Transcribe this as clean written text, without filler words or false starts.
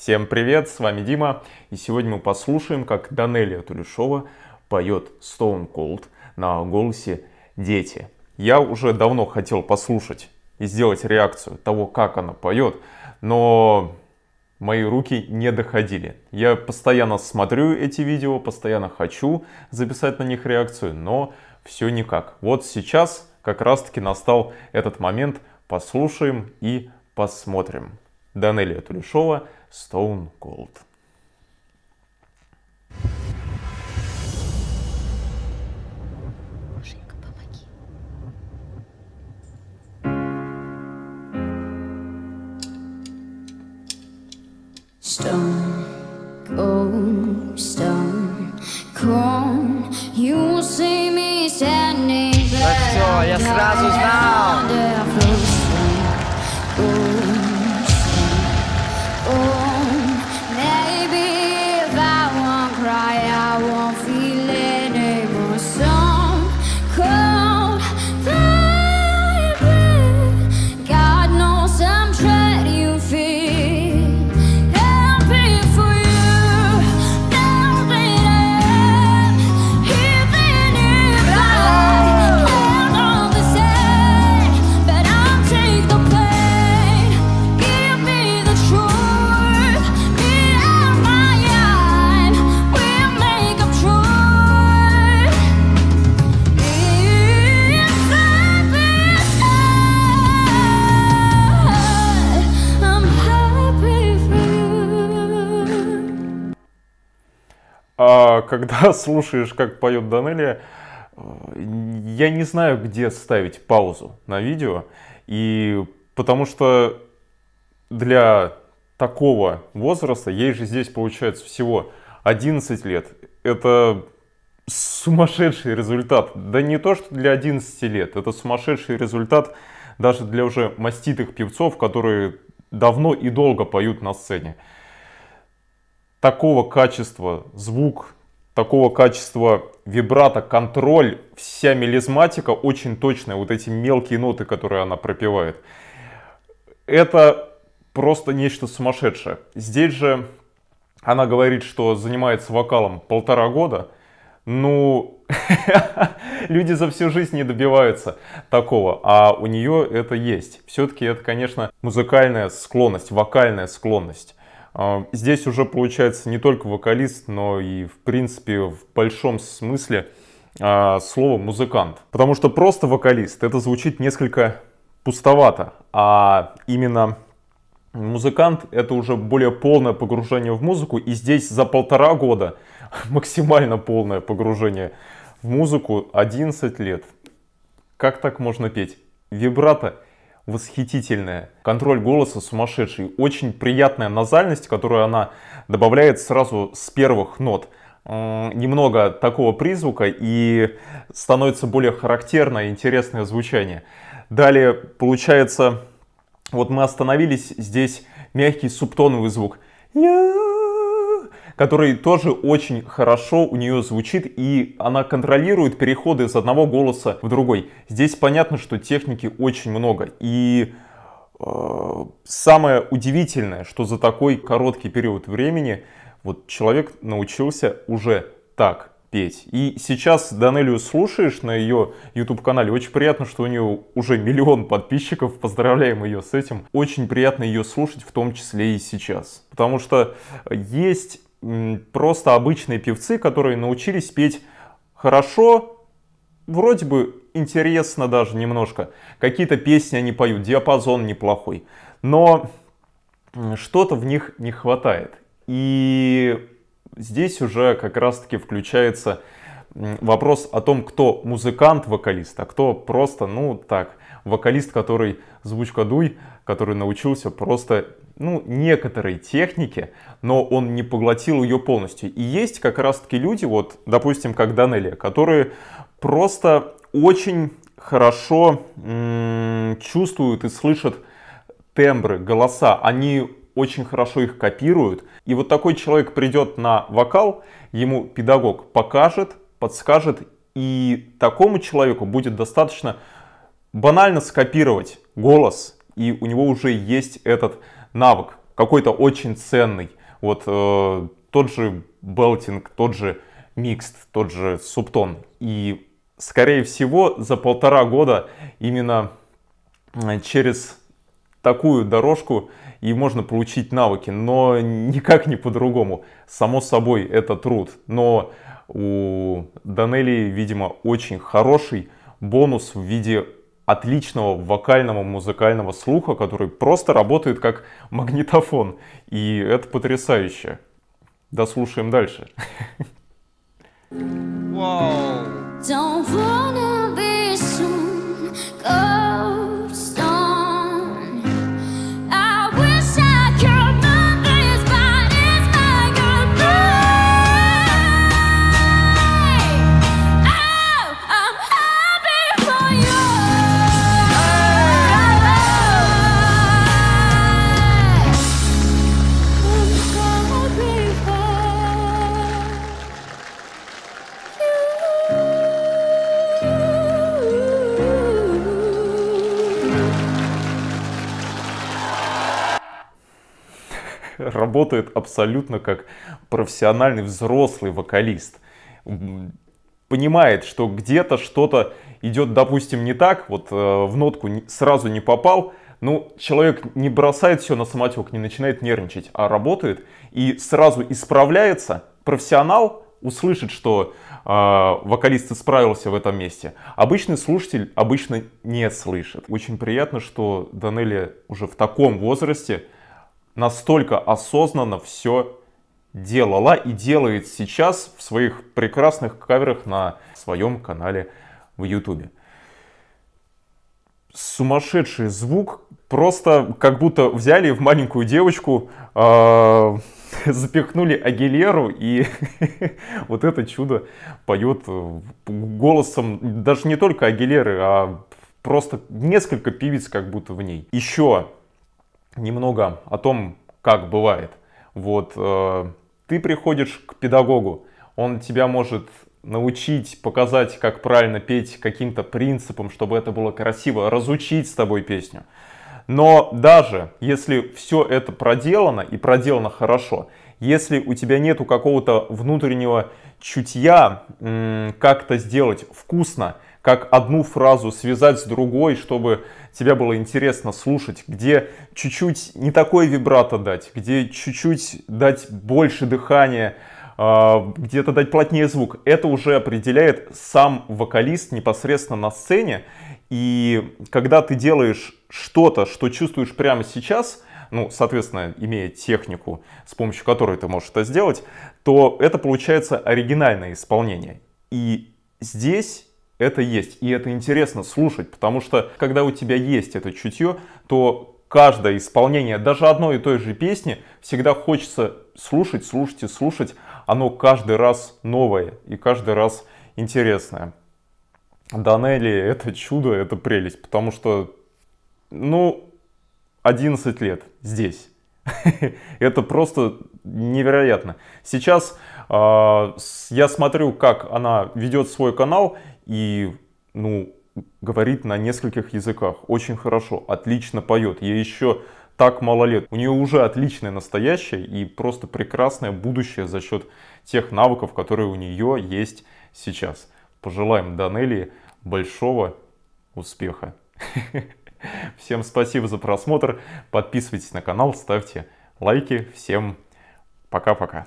Всем привет, с вами Дима, и сегодня мы послушаем, как Данелия Тулешова поет Stone Cold на голосе «Дети». Я уже давно хотел послушать и сделать реакцию того, как она поет, но мои руки не доходили. Я постоянно смотрю эти видео, постоянно хочу записать на них реакцию, но все никак. Вот сейчас как раз-таки настал этот момент, послушаем и посмотрим. Данелия Тулешова, Stone Cold. Боженька, помоги. Stone cold, stone cold, you see me standing there. Да все, я сразу знал. Когда слушаешь, как поет Данелия, я не знаю, где ставить паузу на видео, и потому что для такого возраста, ей же здесь получается всего 11 лет, это сумасшедший результат. Да не то, что для 11 лет, это сумасшедший результат даже для уже маститых певцов, которые давно и долго поют на сцене. Такого качества звук, такого качества вибрато, контроль, вся мелизматика очень точная, вот эти мелкие ноты, которые она пропевает. Это просто нечто сумасшедшее. Здесь же она говорит, что занимается вокалом 1,5 года. Ну, люди за всю жизнь не добиваются такого, а у нее это есть. Все-таки это, конечно, музыкальная склонность, вокальная склонность. Здесь уже получается не только вокалист, но и в принципе в большом смысле слова музыкант. Потому что просто вокалист это звучит несколько пустовато, а именно музыкант это уже более полное погружение в музыку. И здесь за 1,5 года максимально полное погружение в музыку, 11 лет. Как так можно петь? Вибрато восхитительная, контроль голоса сумасшедший, очень приятная назальность, которую она добавляет сразу с первых нот. Немного такого призвука и становится более характерное, интересное звучание. Далее получается, вот мы остановились, здесь мягкий субтоновый звук, который тоже очень хорошо у нее звучит, и она контролирует переходы из одного голоса в другой. Здесь понятно, что техники очень много, и самое удивительное, что за такой короткий период времени вот человек научился уже так петь. И сейчас Данелию слушаешь на ее YouTube-канале, очень приятно, что у нее уже 1 миллион подписчиков, поздравляем ее с этим. Очень приятно ее слушать, в том числе и сейчас, потому что есть просто обычные певцы, которые научились петь хорошо, вроде бы интересно даже немножко. Какие-то песни они поют, диапазон неплохой, но что-то в них не хватает. И здесь уже как раз-таки включается вопрос о том, кто музыкант-вокалист, а кто просто, ну так, вокалист, который звучкодуй, который научился просто, ну, некоторой технике, но он не поглотил ее полностью. И есть как раз-таки люди, вот, допустим, как Данелия, которые просто очень хорошо чувствуют и слышат тембры, голоса. Они очень хорошо их копируют. И вот такой человек придет на вокал, ему педагог покажет, подскажет, и такому человеку будет достаточно банально скопировать голос, и у него уже есть этот навык, какой-то очень ценный. Вот тот же белтинг, тот же микст, тот же субтон. И скорее всего за 1,5 года именно через такую дорожку и можно получить навыки, но никак не по-другому. Само собой, это труд. Но у Данелии, видимо, очень хороший бонус в виде отличного вокального музыкального слуха, который просто работает как магнитофон. И это потрясающе. Дослушаем дальше. Don't wanna be soon ghost on. I wish I could move this body's my goodbye. Oh, I'm happy for you. I'm happy for Работает абсолютно как профессиональный взрослый вокалист. Понимает, что где-то что-то идет, допустим, не так, вот в нотку сразу не попал, ну, человек не бросает все на самотек, не начинает нервничать, а работает и сразу исправляется. Профессионал услышит, что вокалист исправился в этом месте. Обычный слушатель обычно не слышит. Очень приятно, что Данелия уже в таком возрасте настолько осознанно все делала и делает сейчас в своих прекрасных каверах на своем канале в YouTube. Сумасшедший звук, просто как будто взяли в маленькую девочку, запихнули Агилеру, и вот это чудо поет голосом даже не только Агилеры, а просто несколько певиц как будто в ней. Еще немного о том, как бывает. Вот ты приходишь к педагогу, он тебя может научить, показать, как правильно петь каким-то принципом, чтобы это было красиво, разучить с тобой песню. Но даже если все это проделано и проделано хорошо, если у тебя нету какого-то внутреннего чутья, как-то сделать вкусно, как одну фразу связать с другой, чтобы тебе было интересно слушать, где чуть-чуть не такой вибрато дать, где чуть-чуть дать больше дыхания, где-то дать плотнее звук. Это уже определяет сам вокалист непосредственно на сцене. И когда ты делаешь что-то, что чувствуешь прямо сейчас, ну, соответственно, имея технику, с помощью которой ты можешь это сделать, то это получается оригинальное исполнение. И здесь это есть. И это интересно слушать, потому что когда у тебя есть это чутье, то каждое исполнение даже одной и той же песни всегда хочется слушать, слушать и слушать. Оно каждый раз новое и каждый раз интересное. Данелия — это чудо, это прелесть, потому что, ну, 11 лет здесь. Это просто невероятно. Сейчас я смотрю, как она ведет свой канал и, ну, говорит на нескольких языках. Очень хорошо, отлично поет. Ей еще так мало лет. У нее уже отличное настоящее и просто прекрасное будущее за счет тех навыков, которые у нее есть сейчас. Пожелаем Данелии большого успеха. Всем спасибо за просмотр. Подписывайтесь на канал, ставьте лайки. Всем пока-пока.